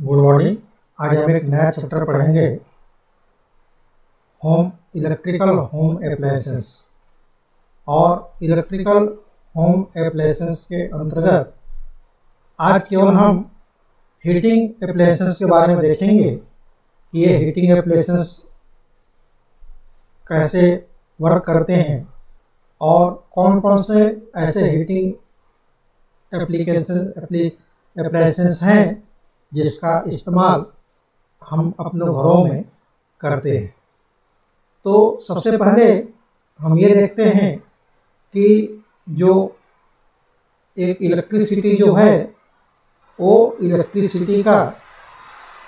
Good morning. आज हम एक नया चैप्टर पढ़ेंगे, होम इलेक्ट्रिकल होम एप्लायंसेस। और इलेक्ट्रिकल होम एप्लायंसेस के अंतर्गत आज केवल हम हीटिंग एप्लायंसेस के बारे में देखेंगे कि ये हीटिंग एप्लायंसेस कैसे वर्क करते हैं और कौन कौन से ऐसे हीटिंग एप्लायंसेस हैं जिसका इस्तेमाल हम अपने घरों में करते हैं। तो सबसे पहले हम ये देखते हैं कि जो एक इलेक्ट्रिसिटी जो है वो इलेक्ट्रिसिटी का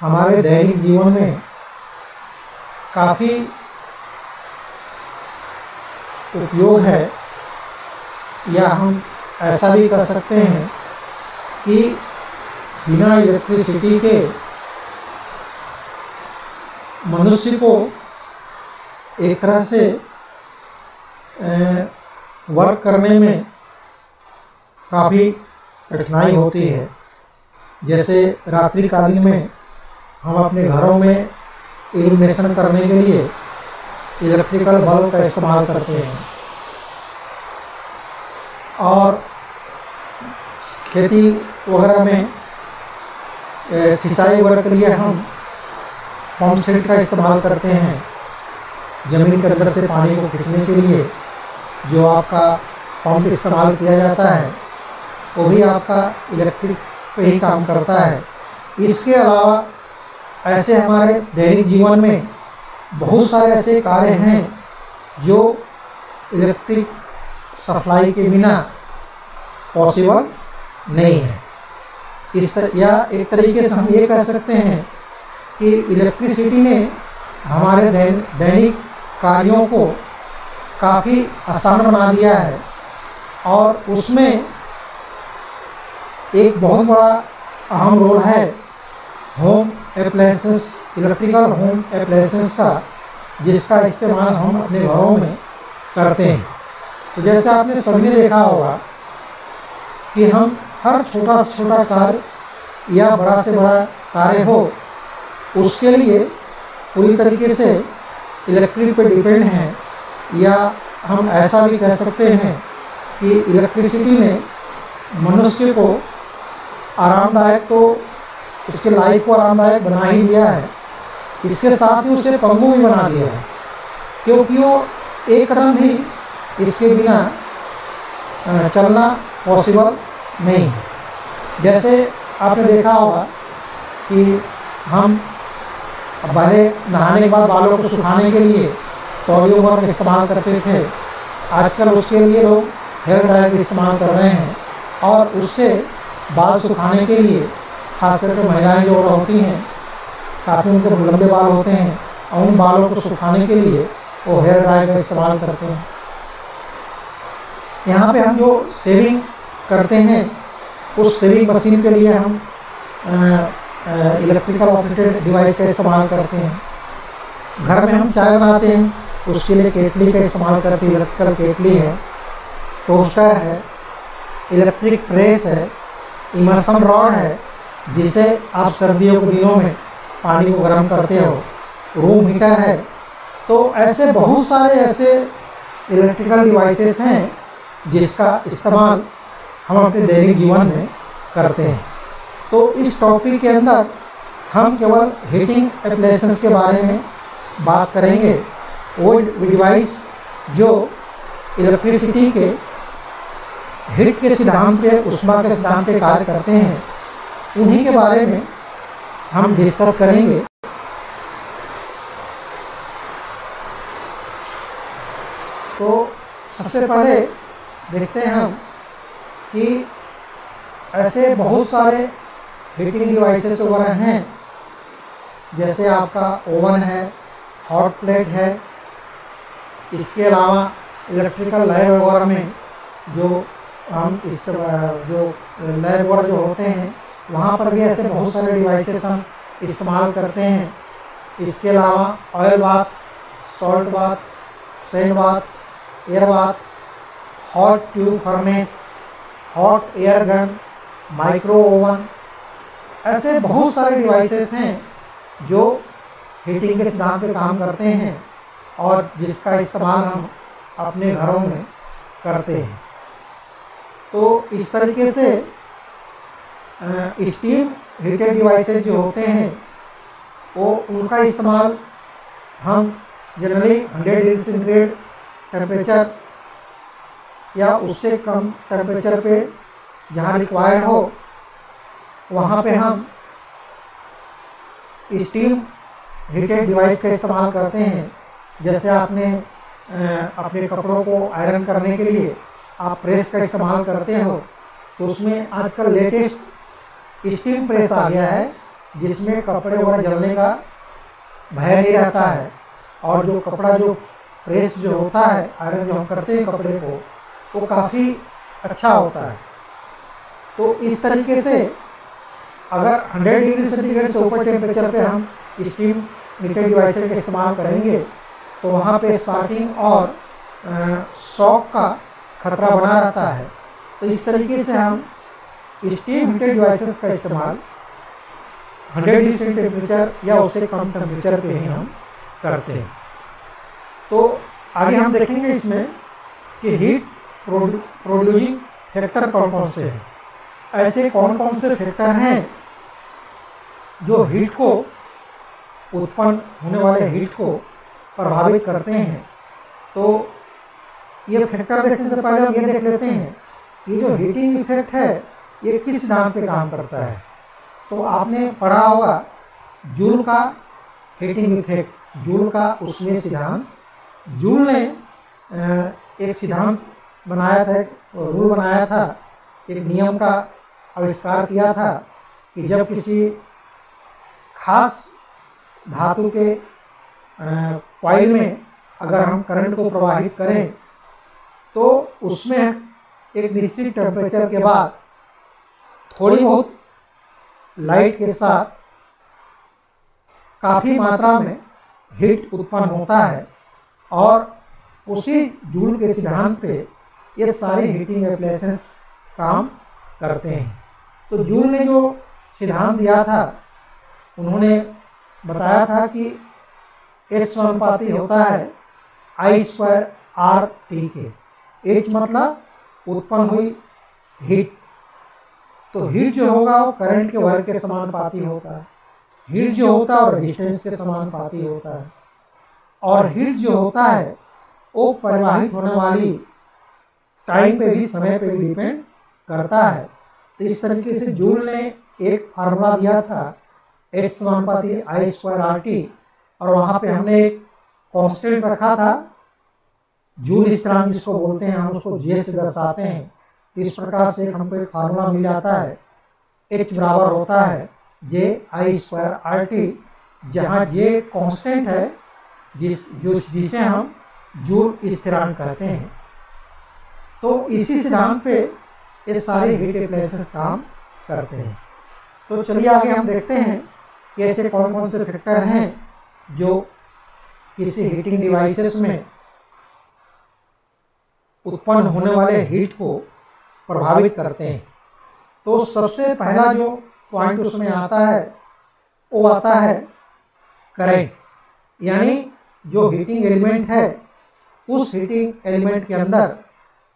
हमारे दैनिक जीवन में काफ़ी उपयोग है, या हम ऐसा भी कर सकते हैं कि बिना इलेक्ट्रिसिटी के मनुष्य को एक तरह से वर्क करने में काफ़ी कठिनाई होती है। जैसे रात्रिकालीन में हम अपने घरों में इल्यूमिनेशन करने के लिए इलेक्ट्रिकल बल्ब का इस्तेमाल करते हैं, और खेती वगैरह में सिंचाई वगैरह के लिए हम पंप सेट का इस्तेमाल करते हैं। ज़मीन के अंदर से पानी को खींचने के लिए जो आपका पंप इस्तेमाल किया जाता है वो भी आपका इलेक्ट्रिक पे ही काम करता है। इसके अलावा ऐसे हमारे दैनिक जीवन में बहुत सारे ऐसे कार्य हैं जो इलेक्ट्रिक सप्लाई के बिना पॉसिबल नहीं है। या एक तरीके से हम ये कह सकते हैं कि इलेक्ट्रिसिटी ने हमारे दैनिक कार्यों को काफ़ी आसान बना दिया है, और उसमें एक बहुत बड़ा अहम रोल है home appliances, electrical home appliances का, जिसका इस्तेमाल हम अपने घरों में करते हैं। तो जैसे आपने सभी ने देखा होगा कि हम हर छोटा से छोटा कार्य या बड़ा से बड़ा कार्य हो, उसके लिए पूरी तरीके से इलेक्ट्रिक पे डिपेंड हैं। या हम ऐसा भी कह सकते हैं कि इलेक्ट्रिसिटी ने मनुष्य को आरामदायक, तो उसके लाइफ को आरामदायक बना ही दिया है, इसके साथ ही उसे पंगु भी बना दिया है, क्योंकि वो एक कदम भी इसके बिना चलना पॉसिबल नहीं है। जैसे आपने देखा होगा कि हम पहले नहाने के बाद बालों को सुखाने के लिए तौलियों का इस्तेमाल करते थे। आजकल उसके लिए लोग हेयर ड्रायर का इस्तेमाल कर रहे हैं, और उससे बाल सुखाने के लिए खास करके महिलाएं जो होती हैं, काफ़ी उनके लंबे बाल होते हैं, और उन बालों को सुखाने के लिए वो हेयर ड्रायर का इस्तेमाल करते हैं। यहाँ पे हम जो शेविंग करते हैं, उस शेविंग मशीन के लिए हम इलेक्ट्रिकल ऑपरेटेड डिवाइस का इस्तेमाल करते हैं। घर में हम चाय बनाते हैं, उसके लिए केतली का इस्तेमाल करते हैं। इलेक्ट्रिकल केतली है, टोस्टर है, इलेक्ट्रिक प्रेस है, इमर्सन रॉड है, जिसे आप सर्दियों के दिनों में पानी को गर्म करते हो, रूम हीटर है। तो ऐसे बहुत सारे ऐसे इलेक्ट्रिकल डिवाइसेस हैं जिसका इस्तेमाल हम अपने दैनिक जीवन में करते हैं। तो इस टॉपिक के अंदर हम केवल हीटिंग एप्लायंसेस के बारे में बात करेंगे। वो डिवाइस जो इलेक्ट्रिसिटी के हीट के सिद्धांत पे, ऊष्मा के सिद्धांत पे कार्य करते हैं, उन्हीं के बारे में हम डिस्कस करेंगे। तो सबसे पहले देखते हैं हम कि ऐसे बहुत सारे हीटिंग डिवाइसेस वगैरह हैं। जैसे आपका ओवन है, हॉट प्लेट है। इसके अलावा इलेक्ट्रिकल लैब वगैरह में जो हम जो लैब वगैरह जो होते हैं, वहाँ पर भी ऐसे बहुत सारे डिवाइसेस हम इस्तेमाल करते हैं। इसके अलावा oil bath, salt bath, sand bath, air bath, hot tube furnace, hot air gun, micro oven, ऐसे बहुत सारे डिवाइसेस हैं जो हीटिंग के सिद्धांत पे काम करते हैं और जिसका इस्तेमाल हम अपने घरों में करते हैं। तो इस तरीके से स्टीम हीटेड डिवाइसेस जो होते हैं वो उनका इस्तेमाल हम जनरली 100 डिग्री सेंटीग्रेड टेम्परेचर या उससे कम टेम्परेचर पे जहाँ रिक्वायर्ड हो वहाँ पे हम स्टीम हीटेड डिवाइस का इस्तेमाल करते हैं। जैसे आपने अपने कपड़ों को आयरन करने के लिए आप प्रेस का इस्तेमाल करते हो, तो उसमें आजकल लेटेस्ट स्टीम प्रेस आ गया है जिसमें कपड़े वगैरह जलने का भय नहीं रहता है और जो कपड़ा जो प्रेस जो होता है, आयरन जो हम करते हैं कपड़े को, वो काफ़ी अच्छा होता है। तो इस तरीके से अगर 100 डिग्री सेंटीग्रेड से ऊपर टेम्परेचर पे हम स्टीम हीटेड डिवाइसेस का इस्तेमाल करेंगे तो वहाँ पे स्पार्किंग और शॉक का खतरा बना रहता है। तो इस तरीके से हम स्टीम हीटेड डिवाइसेस का इस्तेमाल 100 डिग्री टेम्परेचर या उससे कम टेम्परेचर पे ही हम करते हैं। तो आगे हम देखेंगे इसमें कि हीट प्रोड्यूसिंग फैक्टर कौन कौन से हैं। ऐसे कौन कौन से फैक्टर हैं जो हीट को उत्पन्न होने वाले हीट को प्रभावित करते हैं। तो ये फैक्टर देखने से पहले हम ये देख लेते हैं ये जो हीटिंग इफेक्ट है ये किस सिद्धांत पे काम करता है। तो आपने पढ़ा होगा जूल का हीटिंग इफेक्ट, जूल का उसमें सिद्धांत। जूल ने एक सिद्धांत बनाया था, एक रूल बनाया था, एक नियम का आविष्कार किया था कि जब किसी खास धातु के कॉइल में अगर हम करंट को प्रवाहित करें तो उसमें एक निश्चित टेम्परेचर के बाद थोड़ी बहुत लाइट के साथ काफ़ी मात्रा में हीट उत्पन्न होता है और उसी जूल के सिद्धांत पे ये सारे हीटिंग एप्लायंसेस काम करते हैं। तो जूल ने जो सिद्धांत दिया था उन्होंने बताया था कि H समानुपाती होता है I² RT के। H मतलब उत्पन्न हुई हीट, तो हीट जो होगा वो करंट के वर्ग के समानुपाती होता है। हीट जो होता है वो रेजिस्टेंस के समानुपाती होता है और हीट जो होता है वो परिवाहित होने वाली टाइम पे भी, समय पे भी डिपेंड करता है। तो इस तरीके से जूल ने एक फार्मूला दिया था H समानुपाती I² RT और वहाँ पे हमने एक कांस्टेंट रखा था जूल स्थिरांक जिसको बोलते हैं, हम उसको J से दर्शाते हैं। इस प्रकार से हमको एक फार्मूला मिल जाता है H बराबर होता है JI² RT, जहाँ J कांस्टेंट है जिसे हम जूल स्थिरांक कहते हैं। तो इसी सिद्धांत पे ये सारे हीट एप्लायंसेस काम करते हैं। तो चलिए आगे हम देखते हैं कि ऐसे कौन कौन से फैक्टर हैं जो किसी हीटिंग डिवाइसेस में उत्पन्न होने वाले हीट को प्रभावित करते हैं। तो सबसे पहला जो पॉइंट उसमें आता है वो आता है करंट, यानी जो हीटिंग एलिमेंट है उस हीटिंग एलिमेंट के अंदर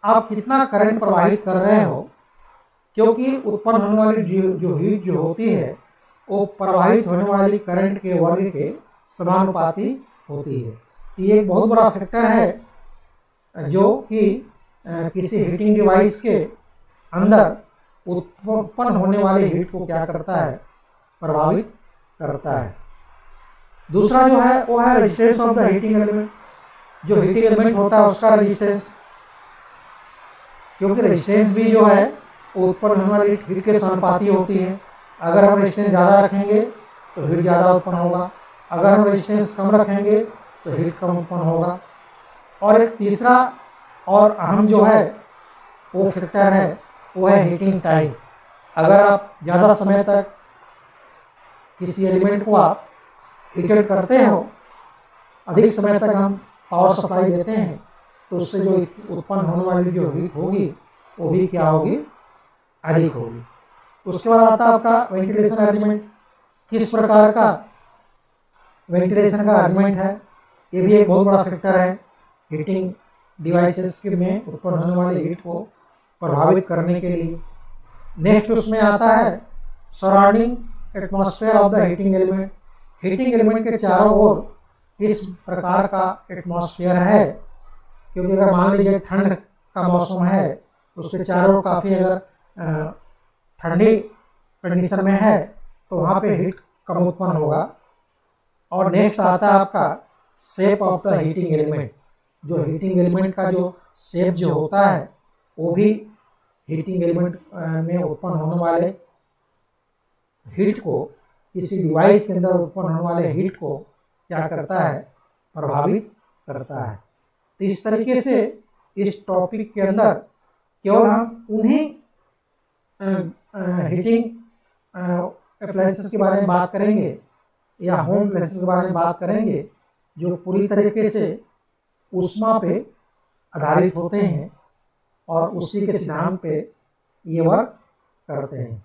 आप कितना करंट प्रवाहित कर रहे हो, क्योंकि उत्पन्न होने वाली जो हीट जो होती है वो प्रवाहित होने वाली करंट के वर्ग के समानुपाती होती है। तो ये एक बहुत बड़ा फैक्टर है जो कि किसी हीटिंग डिवाइस के अंदर उत्पन्न होने वाले हीट को क्या करता है, प्रभावित करता है। दूसरा जो है वो है resistance of the heating element. जो हीटिंग एलिमेंट होता है उसका रेजिस्टेंस, क्योंकि रेजिस्टेंस भी जो है वो उत्पन्न होने वाली हीट के समानुपाती होती है। अगर हम रेजिस्टेंस ज़्यादा रखेंगे तो हीट ज़्यादा उत्पन्न होगा, अगर हम रेजिस्टेंस कम रखेंगे तो हीट कम उत्पन्न होगा। और एक तीसरा और अहम जो है वो फैक्टर है वो है हीटिंग टाइम। अगर आप ज़्यादा समय तक किसी एलिमेंट को आप हीटेड करते हो, अधिक समय तक हम पावर सप्लाई देते हैं, तो उससे जो उत्पन्न होने वाली जो हीट होगी वो भी क्या होगी, अधिक होगी। उसके बाद आता है आपका वेंटिलेशन अरेंजमेंट, किस प्रकार का वेंटिलेशन का अरेंजमेंट है, ये भी एक बहुत बड़ा फैक्टर है हीटिंग डिवाइसेस के में उत्पन्न होने वाले हीट को प्रभावित करने के लिए। नेक्स्ट उसमें आता है surrounding atmosphere of the heating element. Heating element के चारों ओर किस प्रकार का एटमॉस्फेयर है, क्योंकि अगर मान लीजिए ठंड का मौसम है तो उसके चारों ओर काफ़ी अगर ठंडी कंडीशन में है तो वहाँ पे हीट कम उत्पन्न होगा। और नेक्स्ट आता है आपका shape of the heating element. जो हीटिंग एलिमेंट का जो शेप जो होता है वो भी हीटिंग एलिमेंट में उत्पन्न होने वाले हीट को, किसी डिवाइस के अंदर उत्पन्न होने वाले हीट को क्या करता है, प्रभावित करता है। तो इस तरीके से इस टॉपिक के अंदर केवल हम उन्हीं हीटिंग अप्लायंसेस के बारे में बात करेंगे या होम अप्लायंसेस के बारे में बात करेंगे जो पूरी तरीके से ऊष्मा पे आधारित होते हैं और उसी के सिद्धांत पे ये वर्क करते हैं।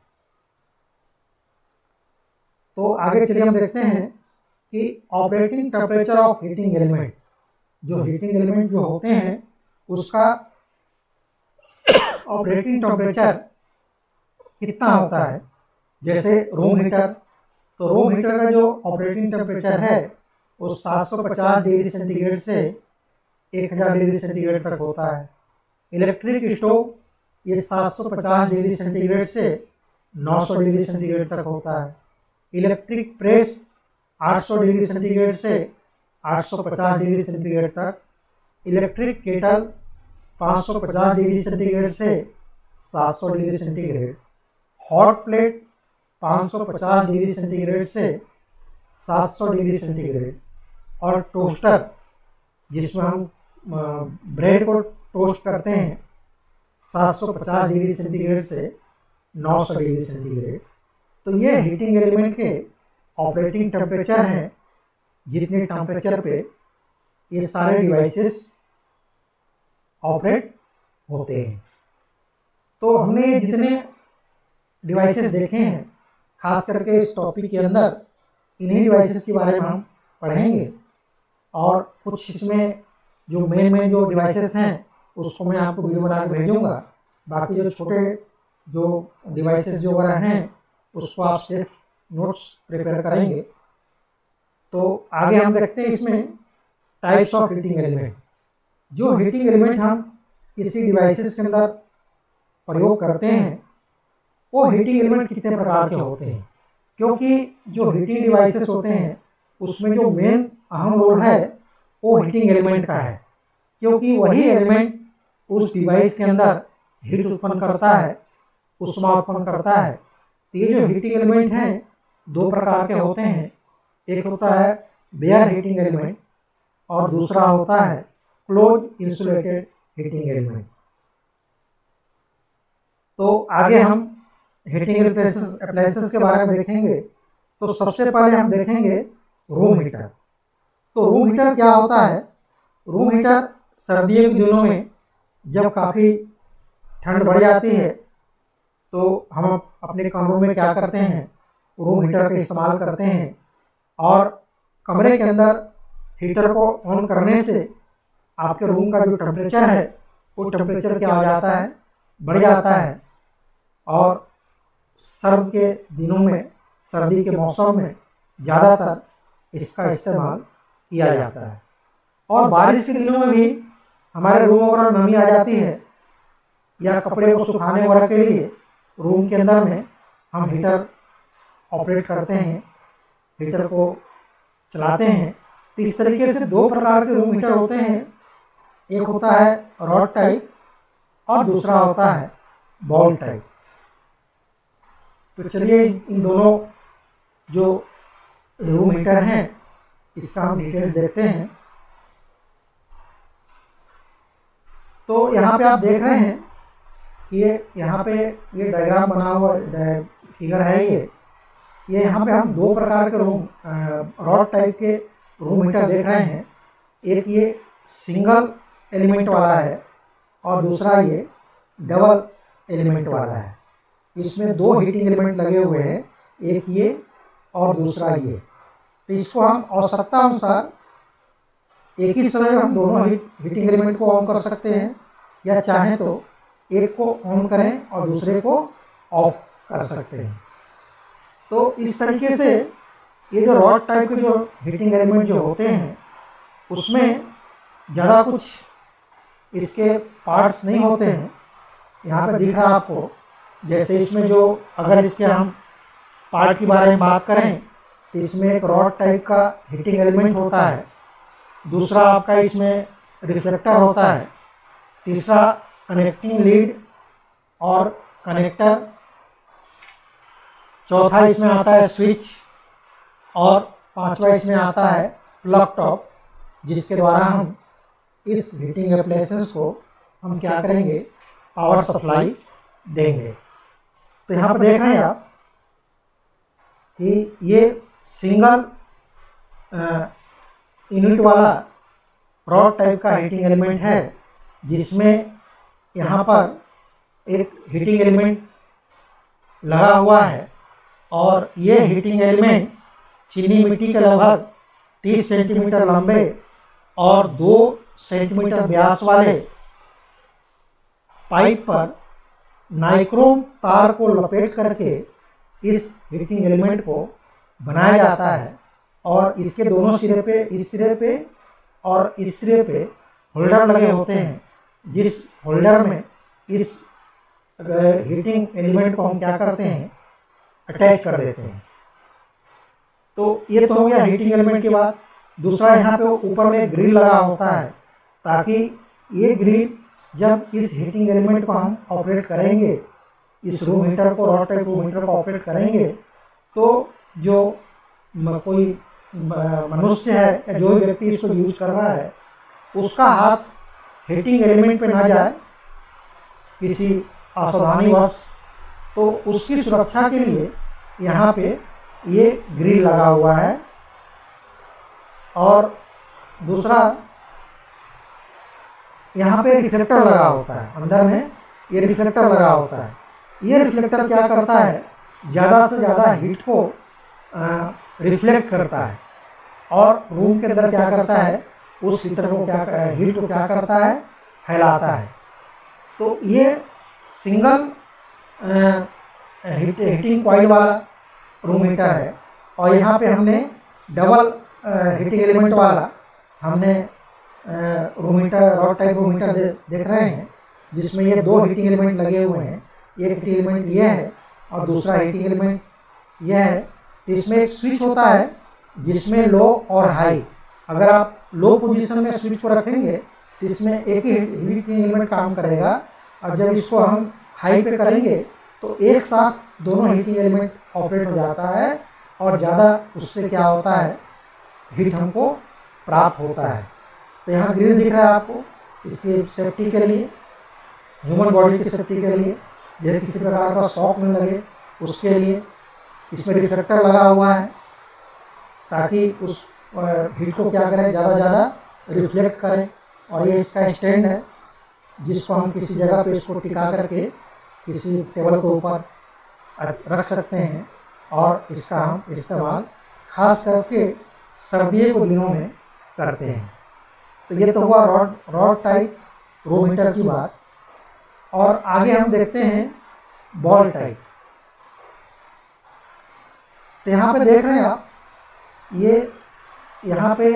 तो आगे चलिए हम देखते हैं कि operating temperature of heating element. जो हीटिंग एलिमेंट जो होते हैं उसका ऑपरेटिंग टेम्परेचर कितना होता है। जैसे रूम हीटर, तो रूम हीटर का जो ऑपरेटिंग टेम्परेचर है वो 750 डिग्री सेंटीग्रेड से 1000 डिग्री सेंटीग्रेड तक होता है। इलेक्ट्रिक स्टोव ये 750 डिग्री सेंटीग्रेड से 900 डिग्री सेंटीग्रेड तक होता है। इलेक्ट्रिक प्रेस 800 डिग्री सेंटीग्रेड से 850 डिग्री सेंटीग्रेड तक। इलेक्ट्रिक केटल 550 डिग्री सेंटीग्रेड से 700 degree centigrade. Hot plate 550 degree centigrade से 700 डिग्री सेंटीग्रेड। और टोस्टर जिसमें हम ब्रेड को टोस्ट करते हैं 750 डिग्री सेंटीग्रेड से 900 डिग्री सेंटीग्रेड। तो ये हीटिंग एलिमेंट के ऑपरेटिंग टेम्परेचर हैं, जितने टेम्परेचर पे ये सारे डिवाइसेस ऑपरेट होते हैं। तो हमने ये जितने डिवाइसेस देखे हैं, खास करके इस टॉपिक के अंदर इन्हीं डिवाइसेस के बारे में हम पढ़ेंगे और कुछ इसमें जो मेन जो डिवाइसेस हैं उसको मैं आपको वीडियो बना के भेजूंगा। बाकी जो छोटे जो डिवाइसेस जो वगैरह हैं उसको आप सिर्फ नोट्स प्रिपेयर करेंगे। तो आगे हम देखते हैं इसमें टाइप्स ऑफ हीटिंग एलिमेंट। जो हीटिंग एलिमेंट हम किसी डिवाइसेस के अंदर प्रयोग करते हैं वो हीटिंग एलिमेंट कितने प्रकार के होते हैं, क्योंकि जो हीटिंग डिवाइसेस होते हैं उसमें जो मेन अहम रोल है वो हीटिंग एलिमेंट का है, क्योंकि वही एलिमेंट उस डिवाइस के अंदर हीट उत्पन्न करता है, ऊष्मा उत्पन्न करता है। तो ये जो हीटिंग एलिमेंट हैं दो प्रकार के होते हैं। एक होता है बेयर हीटिंग एलिमेंट और दूसरा होता है क्लोज इंसुलेटेड हीटिंग एलिमेंट। तो आगे हम हीटिंग अप्लायंसेस के बारे में देखेंगे। तो सबसे पहले हम देखेंगे रूम हीटर। तो रूम हीटर क्या होता है? रूम हीटर सर्दियों के दिनों में जब काफ़ी ठंड बढ़ जाती है तो हम अपने कमरों में क्या करते हैं, रूम हीटर का इस्तेमाल करते हैं और कमरे के अंदर हीटर को ऑन करने से आपके रूम का जो टेम्परेचर है वो टेम्परेचर क्या हो जाता है, बढ़ जाता है। और सर्द के दिनों में, सर्दी के मौसम में ज़्यादातर इसका इस्तेमाल किया जाता है। और बारिश के दिनों में भी हमारे रूम वगैरह नमी आ जाती है या कपड़े को सुखाने वगैरह के लिए रूम के अंदर में हम हीटर ऑपरेट करते हैं, हीटर को चलाते हैं। तो इस तरीके से दो प्रकार के रूम हीटर होते हैं। एक होता है रॉड टाइप और दूसरा होता है बॉल टाइप। तो चलिए इन दोनों जो रूम हीटर हैं इसका हम डिटेल्स देखते हैं। तो यहाँ पे आप देख रहे हैं कि ये यहाँ पे ये डायग्राम बना हुआ फिगर है। ये यहाँ पे हम दो प्रकार के रूम रॉड टाइप के रूम हीटर देख रहे हैं। एक ये सिंगल एलिमेंट वाला है और दूसरा ये डबल एलिमेंट वाला है। इसमें दो हीटिंग एलिमेंट लगे हुए हैं, एक ये और दूसरा ये। तो इसको हम आवश्यकता अनुसार एक ही समय हम दोनों हीटिंग एलिमेंट को ऑन कर सकते हैं, या चाहें तो एक को ऑन करें और दूसरे को ऑफ कर सकते हैं। तो इस तरीके से ये जो रॉड टाइप के जो हीटिंग एलिमेंट जो होते हैं उसमें ज़्यादा कुछ इसके पार्ट्स नहीं होते हैं। यहाँ पे दिख रहा है आपको, जैसे इसमें जो अगर इसके हम पार्ट के बारे में बात करें तो इसमें एक रॉड टाइप का हीटिंग एलिमेंट होता है, दूसरा आपका इसमें रिफ्लेक्टर होता है, तीसरा कनेक्टिंग लीड और कनेक्टर, चौथा इसमें आता है स्विच और पांचवा इसमें आता है प्लग टॉप, जिसके द्वारा हम इस हीटिंग एप्लायंसेस को हम क्या करेंगे, पावर सप्लाई देंगे। तो यहाँ पर देख रहे हैं आप कि ये सिंगल यूनिट वाला रॉड टाइप का हीटिंग एलिमेंट है, जिसमें यहाँ पर एक हीटिंग एलिमेंट लगा हुआ है और ये हीटिंग एलिमेंट चीनी मिट्टी के लगभग 30 सेंटीमीटर लंबे और 2 सेंटीमीटर व्यास वाले पाइप पर नाइक्रोम तार को लपेट करके इस हीटिंग एलिमेंट को बनाया जाता है। और इसके दोनों सिरे पे, इस सिरे पे और इस सिरे पे होल्डर लगे होते हैं, जिस होल्डर में इस हीटिंग एलिमेंट को हम क्या करते हैं, अटैच कर देते हैं। तो ये तो हो गया हीटिंग एलिमेंट की बात। दूसरा, यहाँ पे ऊपर में ग्रिल लगा होता है, ताकि ये ग्रिल जब इस हीटिंग एलिमेंट को हम ऑपरेट करेंगे, इस रूम हीटर को, रॉड टाइप रूम हीटर को ऑपरेट करेंगे, तो जो कोई मनुष्य है या जो भी व्यक्ति इसको यूज कर रहा है उसका हाथ हीटिंग एलिमेंट पे ना जाए किसी असावधानीवश, तो उसकी सुरक्षा के लिए यहाँ पे ये ग्रिल लगा हुआ है। और दूसरा, यहाँ पे रिफ्लेक्टर लगा होता है, अंदर में ये रिफ्लेक्टर लगा होता है। ये रिफ्लेक्टर क्या करता है, ज़्यादा से ज़्यादा हीट को रिफ्लेक्ट करता है और रूम के अंदर क्या करता है, उस हीटर को हीट को क्या करता है, फैलाता है। तो ये सिंगल हीटिंग कॉइल वाला रूम हीटर है। और यहाँ पे हमने डबल हीटिंग एलिमेंट वाला हमने room heater, rod type room heater देख रहे हैं, जिसमें ये दो हीटिंग एलिमेंट लगे हुए हैं। एक हीटिंग एलिमेंट ये है और दूसरा हीटिंग एलिमेंट ये है। इसमें एक स्विच होता है जिसमें लो और हाई, अगर आप लो पोजीशन में स्विच को रखेंगे तो इसमें एक ही हीटिंग एलिमेंट काम करेगा, और जब इसको हम हाई पे करेंगे तो एक साथ दोनों हीटिंग एलिमेंट ऑपरेट हो जाता है और ज़्यादा उससे क्या होता है, हीट हमको प्राप्त होता है। तो यहाँ ग्रिल दिख रहा है आपको, इसकी सेफ्टी के लिए, ह्यूमन बॉडी की सेफ्टी के लिए, जैसे किसी प्रकार का शॉक न लगे उसके लिए। इसमें रिफ्लेक्टर लगा हुआ है ताकि उस हीट को क्या करें, ज़्यादा ज़्यादा रिफ्लेक्ट करें। और ये इसका स्टैंड है जिसको हम किसी जगह पे इसको टिका करके किसी टेबल के ऊपर रख सकते हैं, और इसका हम इस्तेमाल खास करके सर्दियों के दिनों में करते हैं। तो ये तो हुआ रॉड टाइप रूम हीटर की बात। और आगे हम देखते हैं बॉल टाइप। तो यहाँ पे देख रहे हैं आप, ये यहाँ पे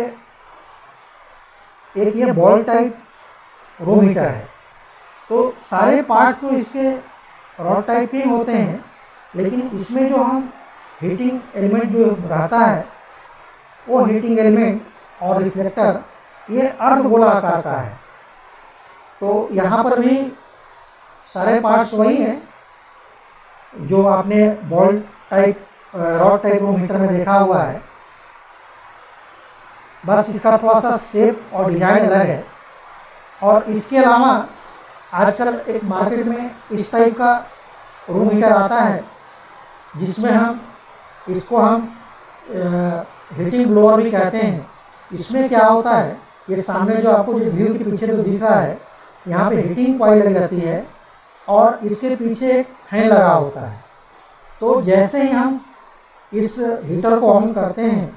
एक ये बॉल टाइप रूम हीटर है। तो सारे पार्ट तो इसके रॉड टाइप के ही होते हैं, लेकिन इसमें जो हम हीटिंग एलिमेंट जो रहता है, वो हीटिंग एलिमेंट और रिफ्लेक्टर ये अर्धगोलाकार का है। तो यहाँ पर भी सारे पार्ट्स वही हैं जो आपने ball type rod type room heater में देखा हुआ है, बस इसका थोड़ा सा शेप और डिजाइन अलग है। और इसके अलावा आजकल एक मार्केट में इस टाइप का रूम हीटर आता है, जिसमें हम इसको हीटिंग ब्लोअर भी कहते हैं। इसमें क्या होता है, ये सामने जो आपको जो ग्रिल के पीछे जो दिख रहा है, यहाँ पे हीटिंग कॉइल लगी रहती है और इसके पीछे एक फैन लगा होता है। तो जैसे ही हम इस हीटर को ऑन करते हैं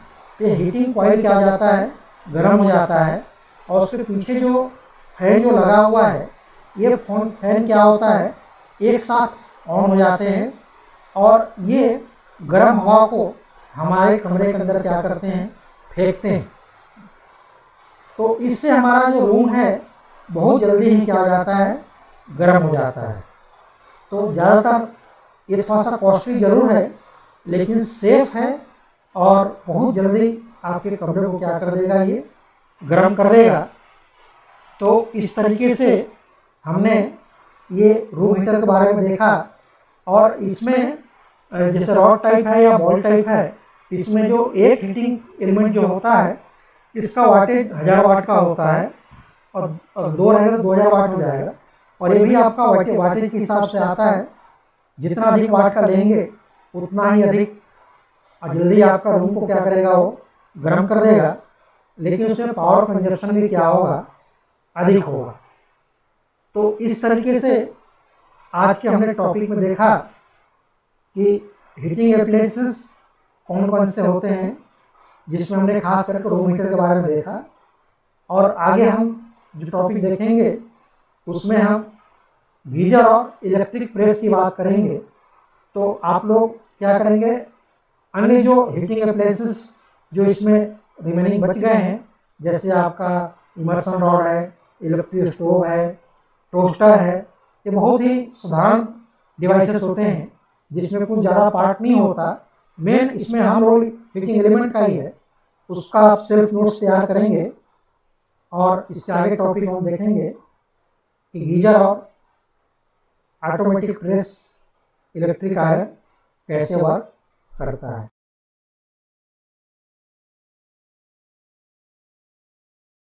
तो हीटिंग कॉइल क्या हो जाता है, गर्म हो जाता है, और उसके पीछे जो फैन जो लगा हुआ है, ये फैन क्या होता है, एक साथ ऑन हो जाते हैं और ये गर्म हवा को हमारे कमरे के अंदर क्या करते हैं, फेंकते हैं। तो इससे हमारा जो रूम है बहुत जल्दी ही क्या हो जाता है, गर्म हो जाता है। तो ज़्यादातर ये थोड़ा सा कॉस्टली ज़रूर है, लेकिन सेफ है और बहुत जल्दी आपके कमरे को क्या कर देगा, ये गर्म कर देगा। तो इस तरीके से हमने ये रूम हीटर के बारे में देखा। और इसमें जैसे रॉड टाइप है या बॉल टाइप है, इसमें जो एक हीटिंग एलिमेंट जो होता है, इसका वाटेज 1000 वाट का होता है, और दो रहेगा तो 2000 वाट हो जाएगा। और ये भी आपका वाटेज के हिसाब से आता है, जितना अधिक वाट का लेंगे उतना ही अधिक जल्दी आपका रूम को क्या करेगा, वो गर्म कर देगा। लेकिन उसमें पावर कंजप्शन भी क्या होगा, अधिक होगा। तो इस तरीके से आज के हमने टॉपिक में देखा कि हीटिंग एप्लायंसेस कौन कौन से होते हैं, जिसमें हमने खास करके रूम हीटर के बारे में देखा। और आगे हम जो टॉपिक देखेंगे उसमें हम गीजर और इलेक्ट्रिक प्रेस की बात करेंगे। तो आप लोग क्या करेंगे, अन्य जो हीटिंग एप्लायंसेस जो इसमें रिमेनिंग बच गए हैं, जैसे आपका इमर्सन रॉड है, इलेक्ट्रिक स्टोव है, टोस्टर है, ये बहुत ही साधारण डिवाइसेस होते हैं जिसमें कुछ ज़्यादा पार्ट नहीं होता। मेन इसमें हम रोल हीटिंग एलिमेंट का ही है, उसका आप सेल्फ नोट्स तैयार करेंगे। और इससे आगे टॉपिक हम देखेंगे कि गीजर और ऑटोमेटिक प्रेस इलेक्ट्रिक आयरन कैसे वर्क करता है।